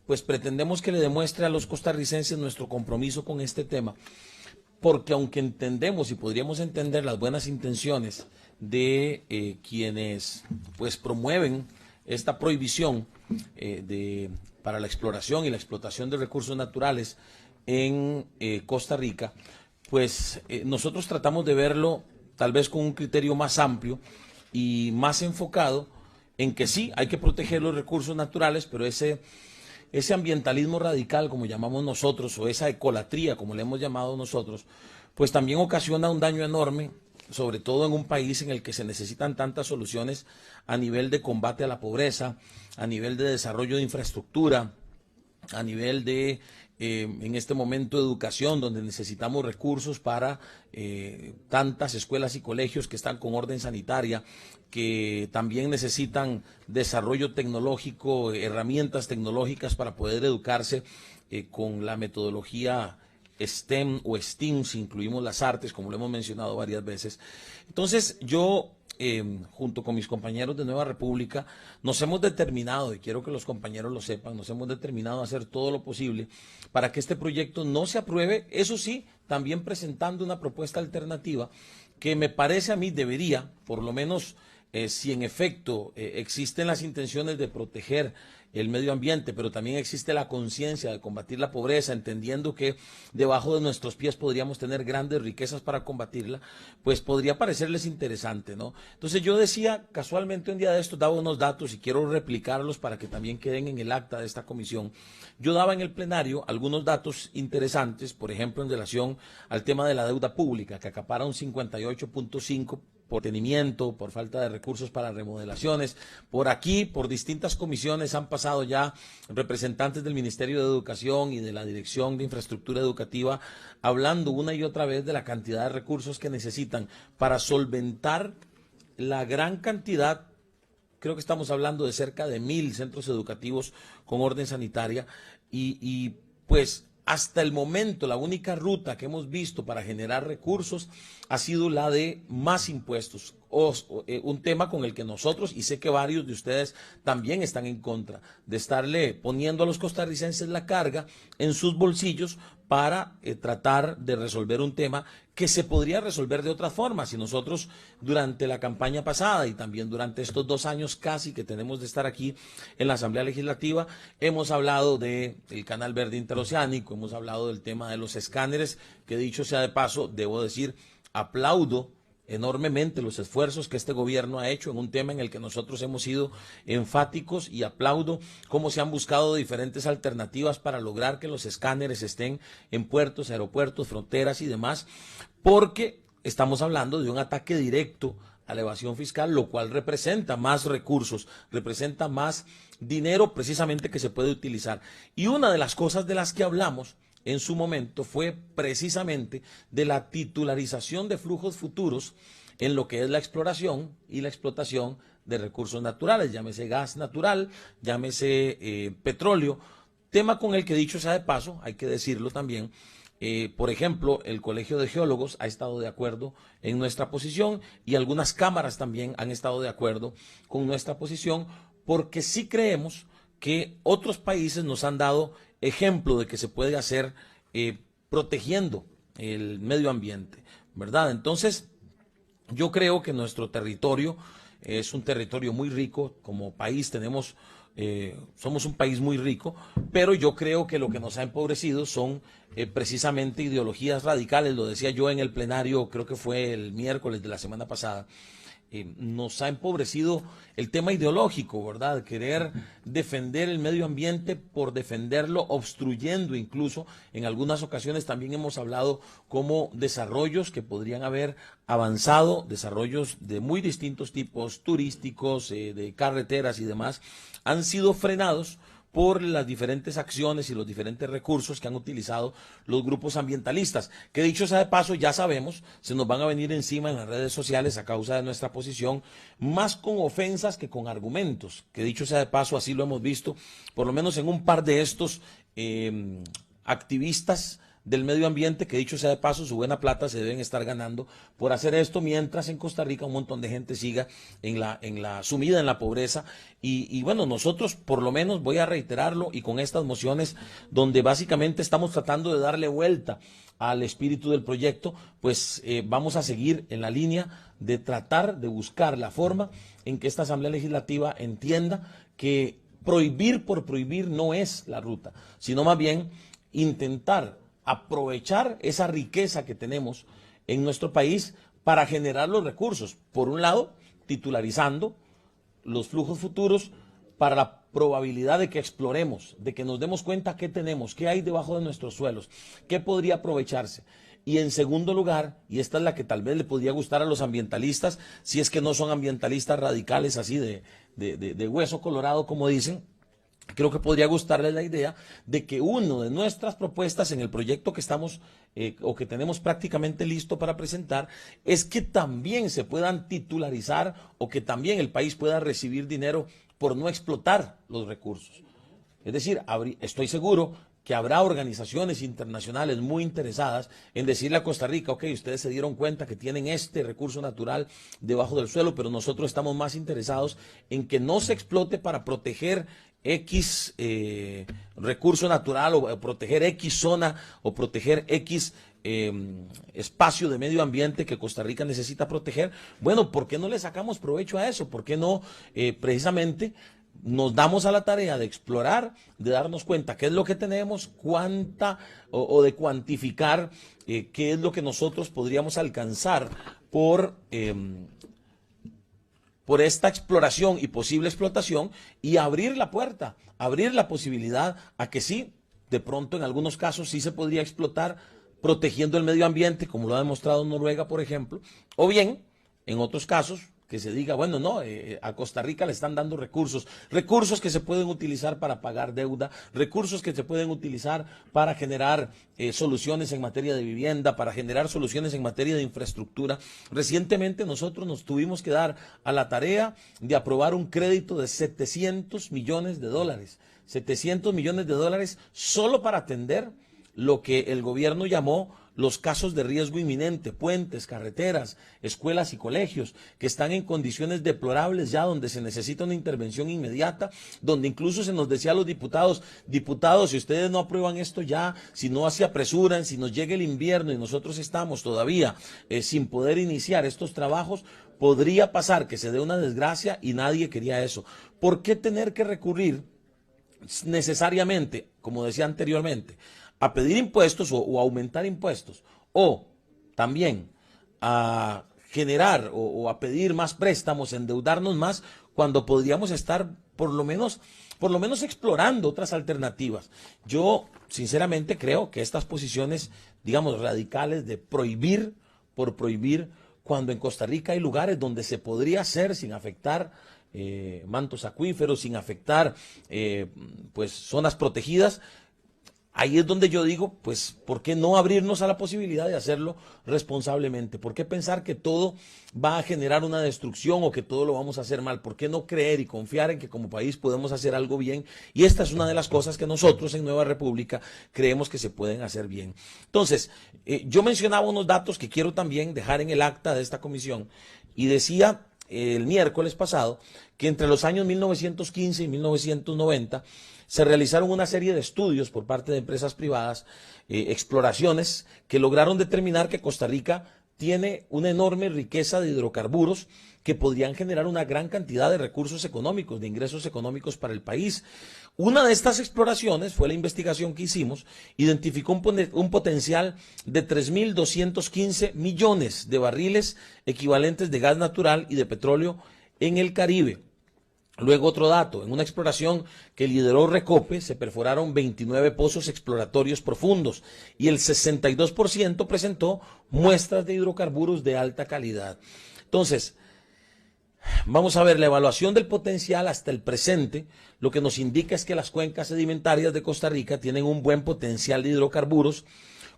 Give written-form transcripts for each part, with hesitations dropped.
pues pretendemos que le demuestre a los costarricenses nuestro compromiso con este tema, porque aunque entendemos y podríamos entender las buenas intenciones de quienes pues promueven esta prohibición para la exploración y la explotación de recursos naturales en Costa Rica, pues nosotros tratamos de verlo tal vez con un criterio más amplio y más enfocado en que sí, hay que proteger los recursos naturales, pero ese ambientalismo radical, como llamamos nosotros, o esa ecolatría, como le hemos llamado nosotros, pues también ocasiona un daño enorme, sobre todo en un país en el que se necesitan tantas soluciones a nivel de combate a la pobreza, a nivel de desarrollo de infraestructura, a nivel de, en este momento, educación, donde necesitamos recursos para tantas escuelas y colegios que están con orden sanitaria, que también necesitan desarrollo tecnológico, herramientas tecnológicas para poder educarse con la metodología STEM o STEAM, si incluimos las artes, como lo hemos mencionado varias veces. Entonces, yo, junto con mis compañeros de Nueva República, nos hemos determinado, y quiero que los compañeros lo sepan, nos hemos determinado a hacer todo lo posible para que este proyecto no se apruebe, eso sí, también presentando una propuesta alternativa que me parece a mí debería, por lo menos, si en efecto existen las intenciones de proteger el medio ambiente, pero también existe la conciencia de combatir la pobreza, entendiendo que debajo de nuestros pies podríamos tener grandes riquezas para combatirla, pues podría parecerles interesante, ¿no? Entonces yo decía, casualmente un día de estos daba unos datos y quiero replicarlos para que también queden en el acta de esta comisión. Yo daba en el plenario algunos datos interesantes, por ejemplo, en relación al tema de la deuda pública, que acapara un 58.5% por tenimiento, por falta de recursos para remodelaciones. Por aquí, por distintas comisiones han pasado ya representantes del Ministerio de Educación y de la Dirección de Infraestructura Educativa hablando una y otra vez de la cantidad de recursos que necesitan para solventar la gran cantidad. Creo que estamos hablando de cerca de 1,000 centros educativos con orden sanitaria y pues hasta el momento la única ruta que hemos visto para generar recursos ha sido la de más impuestos, un tema con el que nosotros, y sé que varios de ustedes también están en contra, de estarle poniendo a los costarricenses la carga en sus bolsillos para tratar de resolver un tema que se podría resolver de otra forma. Si nosotros durante la campaña pasada y también durante estos 2 años casi que tenemos de estar aquí en la Asamblea Legislativa, hemos hablado del Canal Verde Interoceánico, hemos hablado del tema de los escáneres, que dicho sea de paso, debo decir, aplaudo enormemente los esfuerzos que este gobierno ha hecho en un tema en el que nosotros hemos sido enfáticos, y aplaudo cómo se han buscado diferentes alternativas para lograr que los escáneres estén en puertos, aeropuertos, fronteras y demás, porque estamos hablando de un ataque directo a la evasión fiscal, lo cual representa más recursos, representa más dinero precisamente que se puede utilizar. Y una de las cosas de las que hablamos en su momento fue precisamente de la titularización de flujos futuros en lo que es la exploración y la explotación de recursos naturales, llámese gas natural, llámese petróleo, tema con el que, dicho sea de paso, hay que decirlo también, por ejemplo, el Colegio de Geólogos ha estado de acuerdo en nuestra posición y algunas cámaras también han estado de acuerdo con nuestra posición, porque sí creemos que otros países nos han dado ejemplo de que se puede hacer protegiendo el medio ambiente, ¿verdad? Entonces, yo creo que nuestro territorio es un territorio muy rico. Como país somos un país muy rico, pero yo creo que lo que nos ha empobrecido son precisamente ideologías radicales. Lo decía yo en el plenario, creo que fue el miércoles de la semana pasada. Nos ha empobrecido el tema ideológico, ¿verdad? Querer defender el medio ambiente por defenderlo, obstruyendo incluso. En algunas ocasiones también hemos hablado como desarrollos que podrían haber avanzado, desarrollos de muy distintos tipos, turísticos, de carreteras y demás, han sido frenados por las diferentes acciones y los diferentes recursos que han utilizado los grupos ambientalistas, que dicho sea de paso, ya sabemos, se nos van a venir encima en las redes sociales a causa de nuestra posición, más con ofensas que con argumentos, que dicho sea de paso, así lo hemos visto, por lo menos en un par de estos activistas del medio ambiente, que dicho sea de paso, su buena plata se deben estar ganando por hacer esto, mientras en Costa Rica un montón de gente siga sumida en la pobreza. Y bueno, nosotros por lo menos, voy a reiterarlo, y con estas mociones donde básicamente estamos tratando de darle vuelta al espíritu del proyecto, pues vamos a seguir en la línea de tratar de buscar la forma en que esta Asamblea Legislativa entienda que prohibir por prohibir no es la ruta, sino más bien intentar aprovechar esa riqueza que tenemos en nuestro país para generar los recursos. Por un lado, titularizando los flujos futuros para la probabilidad de que exploremos, de que nos demos cuenta qué tenemos, qué hay debajo de nuestros suelos, qué podría aprovecharse. Y en segundo lugar, y esta es la que tal vez le podría gustar a los ambientalistas, si es que no son ambientalistas radicales así de hueso colorado, como dicen, creo que podría gustarles la idea de que una de nuestras propuestas en el proyecto que estamos o que tenemos prácticamente listo para presentar es que también se puedan titularizar o que también el país pueda recibir dinero por no explotar los recursos. Es decir, estoy seguro que habrá organizaciones internacionales muy interesadas en decirle a Costa Rica, ok, ustedes se dieron cuenta que tienen este recurso natural debajo del suelo, pero nosotros estamos más interesados en que no se explote para proteger X recurso natural o proteger X zona o proteger X espacio de medio ambiente que Costa Rica necesita proteger. Bueno, ¿por qué no le sacamos provecho a eso? ¿Por qué no precisamente nos damos a la tarea de explorar, de darnos cuenta qué es lo que tenemos, cuánta o de cuantificar qué es lo que nosotros podríamos alcanzar por esta exploración y posible explotación, y abrir la puerta, abrir la posibilidad a que sí, de pronto en algunos casos sí se podría explotar protegiendo el medio ambiente, como lo ha demostrado Noruega, por ejemplo, o bien en otros casos que se diga, bueno, no, a Costa Rica le están dando recursos que se pueden utilizar para pagar deuda, recursos que se pueden utilizar para generar soluciones en materia de vivienda, para generar soluciones en materia de infraestructura. Recientemente nosotros nos tuvimos que dar a la tarea de aprobar un crédito de $700 millones, $700 millones solo para atender lo que el gobierno llamó los casos de riesgo inminente, puentes, carreteras, escuelas y colegios, que están en condiciones deplorables ya, donde se necesita una intervención inmediata, donde incluso se nos decía a los diputados, si ustedes no aprueban esto ya, si no se apresuran, si nos llega el invierno y nosotros estamos todavía sin poder iniciar estos trabajos, podría pasar que se dé una desgracia, y nadie quería eso. ¿Por qué tener que recurrir necesariamente, como decía anteriormente, a pedir impuestos o aumentar impuestos, o también a generar o a pedir más préstamos, endeudarnos más, cuando podríamos estar por lo menos explorando otras alternativas? Yo sinceramente creo que estas posiciones, digamos, radicales de prohibir por prohibir, cuando en Costa Rica hay lugares donde se podría hacer sin afectar mantos acuíferos, sin afectar pues zonas protegidas, ahí es donde yo digo, pues, ¿por qué no abrirnos a la posibilidad de hacerlo responsablemente? ¿Por qué pensar que todo va a generar una destrucción o que todo lo vamos a hacer mal? ¿Por qué no creer y confiar en que como país podemos hacer algo bien? Y esta es una de las cosas que nosotros en Nueva República creemos que se pueden hacer bien. Entonces, yo mencionaba unos datos que quiero también dejar en el acta de esta comisión, y decía el miércoles pasado que entre los años 1915 y 1990 se realizaron una serie de estudios por parte de empresas privadas, exploraciones que lograron determinar que Costa Rica tiene una enorme riqueza de hidrocarburos que podrían generar una gran cantidad de recursos económicos, de ingresos económicos para el país. Una de estas exploraciones fue la investigación que hicimos, identificó un potencial de 3.215 millones de barriles equivalentes de gas natural y de petróleo en el Caribe. Luego otro dato, en una exploración que lideró Recope se perforaron 29 pozos exploratorios profundos y el 62% presentó muestras de hidrocarburos de alta calidad. Entonces, vamos a ver, la evaluación del potencial hasta el presente, lo que nos indica es que las cuencas sedimentarias de Costa Rica tienen un buen potencial de hidrocarburos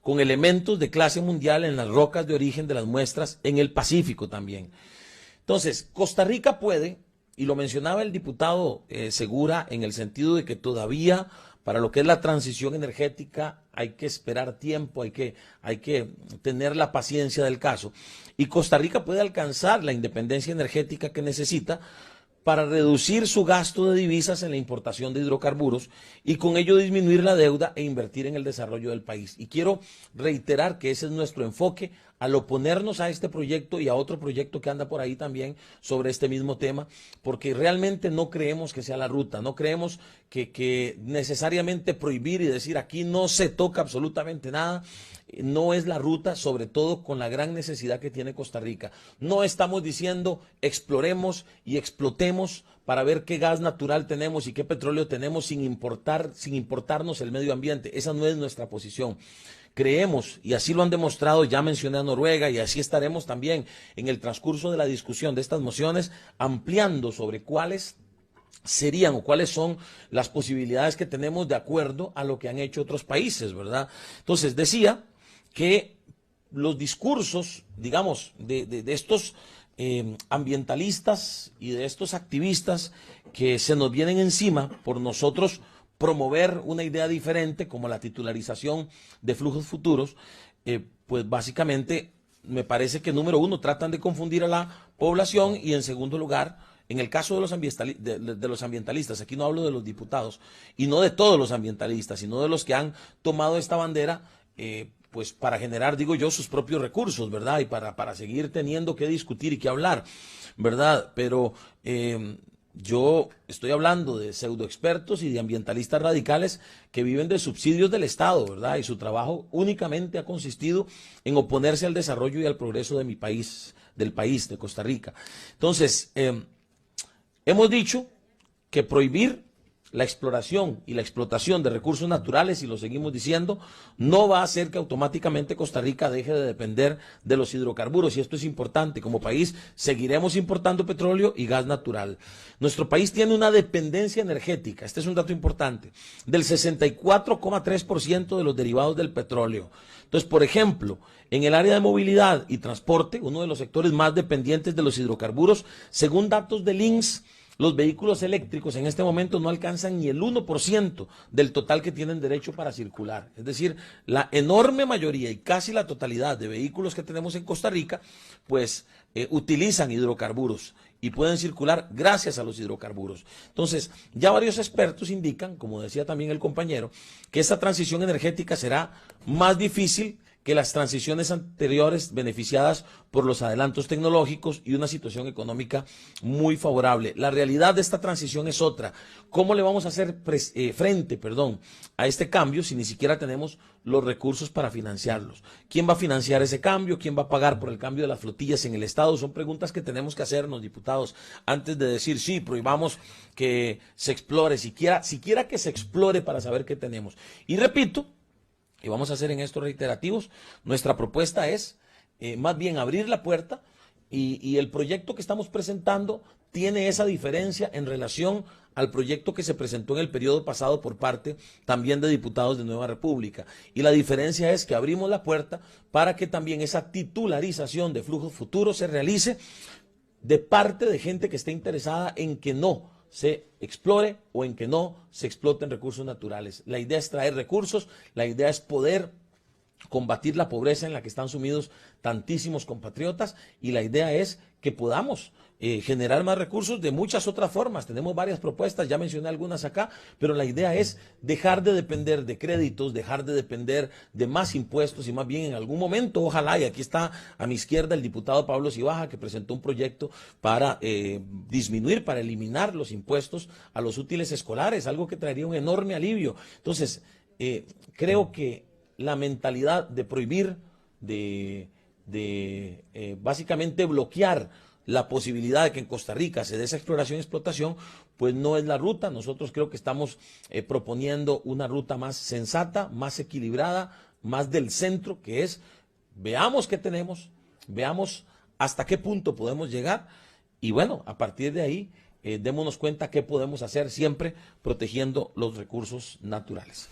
con elementos de clase mundial en las rocas de origen de las muestras en el Pacífico también. Entonces, Costa Rica puede, y lo mencionaba el diputado Segura, en el sentido de que todavía para lo que es la transición energética hay que esperar tiempo, hay que tener la paciencia del caso. Y Costa Rica puede alcanzar la independencia energética que necesita para reducir su gasto de divisas en la importación de hidrocarburos y con ello disminuir la deuda e invertir en el desarrollo del país. Y quiero reiterar que ese es nuestro enfoque al oponernos a este proyecto y a otro proyecto que anda por ahí también sobre este mismo tema, porque realmente no creemos que sea la ruta, no creemos que necesariamente prohibir y decir aquí no se toca absolutamente nada, no es la ruta, sobre todo con la gran necesidad que tiene Costa Rica. No estamos diciendo exploremos y explotemos para ver qué gas natural tenemos y qué petróleo tenemos sin importarnos el medio ambiente. Esa no es nuestra posición. Creemos, y así lo han demostrado, ya mencioné a Noruega, y así estaremos también en el transcurso de la discusión de estas mociones, ampliando sobre cuáles serían o cuáles son las posibilidades que tenemos de acuerdo a lo que han hecho otros países, ¿verdad? Entonces, decía que los discursos, digamos, de estos ambientalistas y de estos activistas que se nos vienen encima por nosotros promover una idea diferente como la titularización de flujos futuros, pues básicamente me parece que número uno tratan de confundir a la población y en segundo lugar, en el caso de los ambientalistas, aquí no hablo de los diputados y no de todos los ambientalistas, sino de los que han tomado esta bandera, pues para generar, digo yo, sus propios recursos, ¿verdad? Y para seguir teniendo que discutir y que hablar, ¿verdad? Pero yo estoy hablando de pseudoexpertos y de ambientalistas radicales que viven de subsidios del Estado, ¿verdad? Y su trabajo únicamente ha consistido en oponerse al desarrollo y al progreso de mi país, del país, de Costa Rica. Entonces, hemos dicho que prohibir la exploración y la explotación de recursos naturales, y lo seguimos diciendo, no va a hacer que automáticamente Costa Rica deje de depender de los hidrocarburos, y esto es importante. Como país seguiremos importando petróleo y gas natural. Nuestro país tiene una dependencia energética, este es un dato importante, del 64,3% de los derivados del petróleo. Entonces, por ejemplo, en el área de movilidad y transporte, uno de los sectores más dependientes de los hidrocarburos, según datos del INS, los vehículos eléctricos en este momento no alcanzan ni el 1% del total que tienen derecho para circular. Es decir, la enorme mayoría y casi la totalidad de vehículos que tenemos en Costa Rica, pues utilizan hidrocarburos y pueden circular gracias a los hidrocarburos. Entonces, ya varios expertos indican, como decía también el compañero, que esta transición energética será más difícil que las transiciones anteriores beneficiadas por los adelantos tecnológicos y una situación económica muy favorable. La realidad de esta transición es otra. ¿Cómo le vamos a hacer frente a este cambio si ni siquiera tenemos los recursos para financiarlos? ¿Quién va a financiar ese cambio? ¿Quién va a pagar por el cambio de las flotillas en el Estado? Son preguntas que tenemos que hacernos, diputados, antes de decir, sí, prohibamos que se explore, siquiera que se explore para saber qué tenemos. Y repito, y vamos a hacer en estos reiterativos, nuestra propuesta es más bien abrir la puerta y el proyecto que estamos presentando tiene esa diferencia en relación al proyecto que se presentó en el periodo pasado por parte también de diputados de Nueva República. Y la diferencia es que abrimos la puerta para que también esa titularización de flujos futuros se realice de parte de gente que esté interesada en que no se explore o en que no se exploten recursos naturales. La idea es traer recursos, la idea es poder combatir la pobreza en la que están sumidos tantísimos compatriotas y la idea es que podamos generar más recursos de muchas otras formas. Tenemos varias propuestas, ya mencioné algunas acá, pero la idea es dejar de depender de créditos, dejar de depender de más impuestos y más bien en algún momento, ojalá, y aquí está a mi izquierda el diputado Pablo Cibaja, que presentó un proyecto para disminuir, para eliminar los impuestos a los útiles escolares, algo que traería un enorme alivio. Entonces, creo que la mentalidad de prohibir, básicamente bloquear la posibilidad de que en Costa Rica se dé esa exploración y explotación, pues no es la ruta. Nosotros creo que estamos proponiendo una ruta más sensata, más equilibrada, más del centro, que es veamos qué tenemos, veamos hasta qué punto podemos llegar y bueno, a partir de ahí démonos cuenta qué podemos hacer siempre protegiendo los recursos naturales.